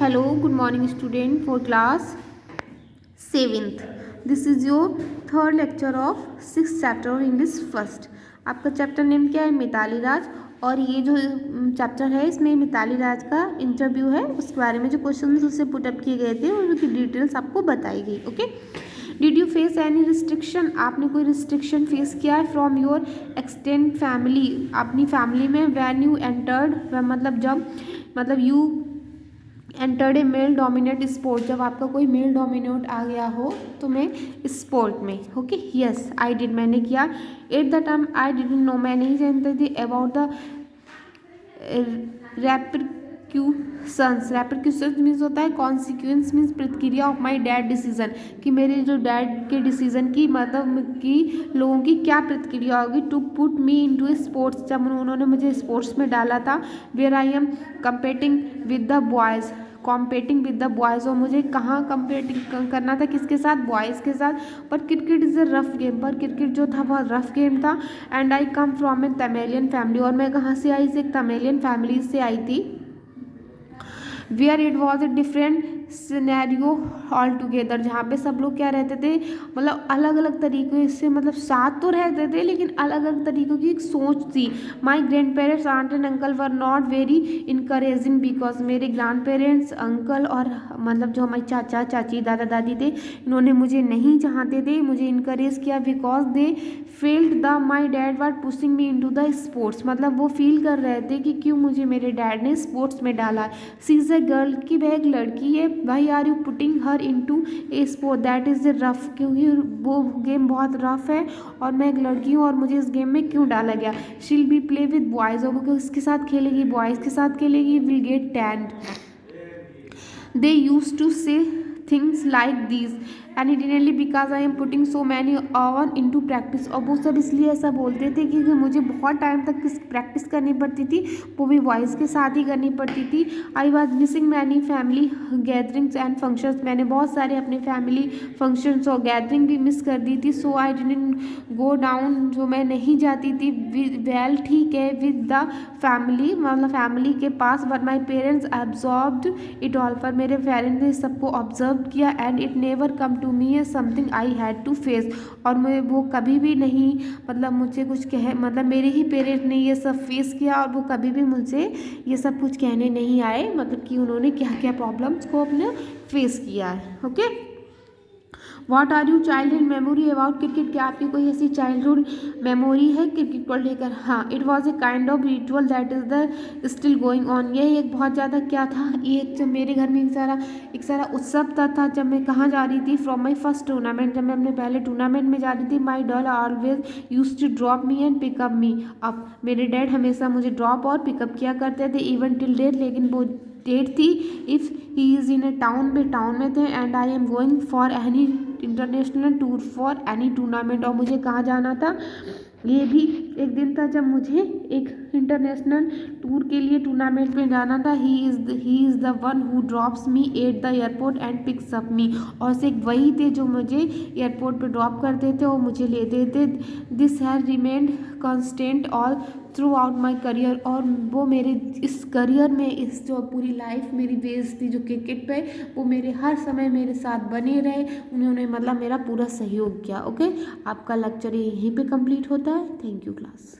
Hello, good morning student for class 7th. This is your third lecture of 6th chapter of English first. आपका chapter name क्या है? मिताली राज। और ये जो chapter है इसमें मिताली राज का इंटरव्यू है, उसके बारे में जो क्वेश्चन उससे पुटअप किए गए थे उनकी डिटेल्स आपको बताई गई। Okay, did you face any restriction? आपने कोई रिस्ट्रिक्शन फेस किया है फ्रॉम योर एक्सटेंड फैमिली, अपनी फैमिली में? वैन यू एंटर्ड, मतलब जब, मतलब you entered a male dominate sport, जब आपका कोई मेल डोमिनेट आ गया हो तो मैं स्पोर्ट में। ओके, यस आई डिड, मैंने किया। At the time I didn't know, मैं नहीं जानती थी अबाउट द रेपरक्यूशंस। रेपरक्यूशंस मीन्स होता है कॉन्सिक्वेंस, मीन्स प्रतिक्रिया ऑफ माई डैड डिसीजन, कि मेरे जो डैड के डिसीजन की, मतलब कि लोगों की क्या प्रतिक्रिया होगी। To put me into sports, जब उन्होंने मुझे स्पोर्ट्स में डाला था। Where I am competing with the boys, competing with the boys, और मुझे कहाँ कम्पेटिंग करना था, किसके साथ? बॉयज़ के साथ। पर cricket is a rough game, पर क्रिकेट जो था बहुत रफ गेम था। And I come from A Tamilian family, और मैं कहाँ से आई? से एक तमिलियन फैमिली से आई थी। Where it was a different scenario all together, जहाँ पे सब लोग क्या रहते थे, मतलब अलग अलग तरीके से, मतलब साथ तो रहते थे लेकिन अलग अलग तरीक़ों की एक सोच थी। My grandparents aunt and uncle were not very encouraging, because मेरे ग्रैंड पेरेंट्स, अंकल और मतलब जो हमारे चाचा चाची दादा दादी थे, इन्होंने मुझे नहीं चाहते थे, मुझे इनकरेज किया। Because they field the my dad were pushing me into the sports, मतलब वो फील कर रहे थे कि क्यों मुझे मेरे डैड ने स्पोर्ट्स में डाला। सी इज़ अ गर्ल, की वह एक लड़की है। Why are you putting her into a sport that is rough, क्योंकि वो गेम बहुत रफ है और मैं एक लड़की हूँ और मुझे इस गेम में क्यों डाला गया। She'll be play with boys, और वो किसके साथ खेलेगी? बॉयज़ के साथ खेलेगी। Will get tanned. They used to say things like these and इडिनली because I am putting so many hour into practice, और वो सब इसलिए ऐसा बोलते थे क्योंकि मुझे बहुत टाइम तक प्रैक्टिस करनी पड़ती थी, वो भी वॉइस के साथ ही करनी पड़ती थी। I was missing many family gatherings and functions, मैंने बहुत सारे अपने फैमिली फंक्शंस और गैदरिंग भी मिस कर दी थी। सो आई डिडंट गो डाउन, जो मैं नहीं जाती थी वेल, ठीक है, विद द फैमिली, मतलब फैमिली के पास। But my parents absorbed it all, पर मेरे पेरेंट्स ने सबको ऑब्जर्व किया। And it never come to me a something I had to face, और मैं वो कभी भी नहीं, मतलब मुझे कुछ कहे, मतलब मेरे ही पेरेंट्स ने ये सब फेस किया और वो कभी भी मुझे ये सब कुछ कहने नहीं आए, मतलब कि उन्होंने क्या क्या प्रॉब्लम्स को अपने फेस किया है। Okay, what are you childhood memory about cricket, क्या आपकी कोई ऐसी चाइल्डहुड मेमोरी है क्रिकेट को लेकर? हाँ, it was a kind of ritual that is the still going on, ये एक बहुत ज़्यादा क्या था, ये जब मेरे घर में एक सारा उत्सव था। जब मैं कहाँ जा रही थी? फ्रॉम माई फर्स्ट टूर्नामेंट, जब मैं अपने पहले टूर्नामेंट में जा रही थी। My dad always use to drop me and pick up me up, मेरे डैड हमेशा मुझे ड्रॉप और पिकअप किया करते थे, इवन टिल डेट, लेकिन वो डेट थी if he is in A town, में टाउन में थे। And I am going for any international tour for any tournament, और मुझे कहाँ जाना था? ये भी एक दिन था जब मुझे एक इंटरनेशनल टूर के लिए टूर्नामेंट में जाना था। He is the one who drops me at the airport and picks up me, और सिर्फ वही थे जो मुझे एयरपोर्ट पे ड्रॉप करते थे और मुझे लेते थे। This has remained constant all through out my career, और वो मेरे इस करियर में, इस जो पूरी लाइफ मेरी बेस थी जो क्रिकेट पे, वो मेरे हर समय मेरे साथ बने रहे, उन्होंने मतलब मेरा पूरा सहयोग किया। ओके, आपका लेक्चर यहीं पे कंप्लीट होता है। Thank you class.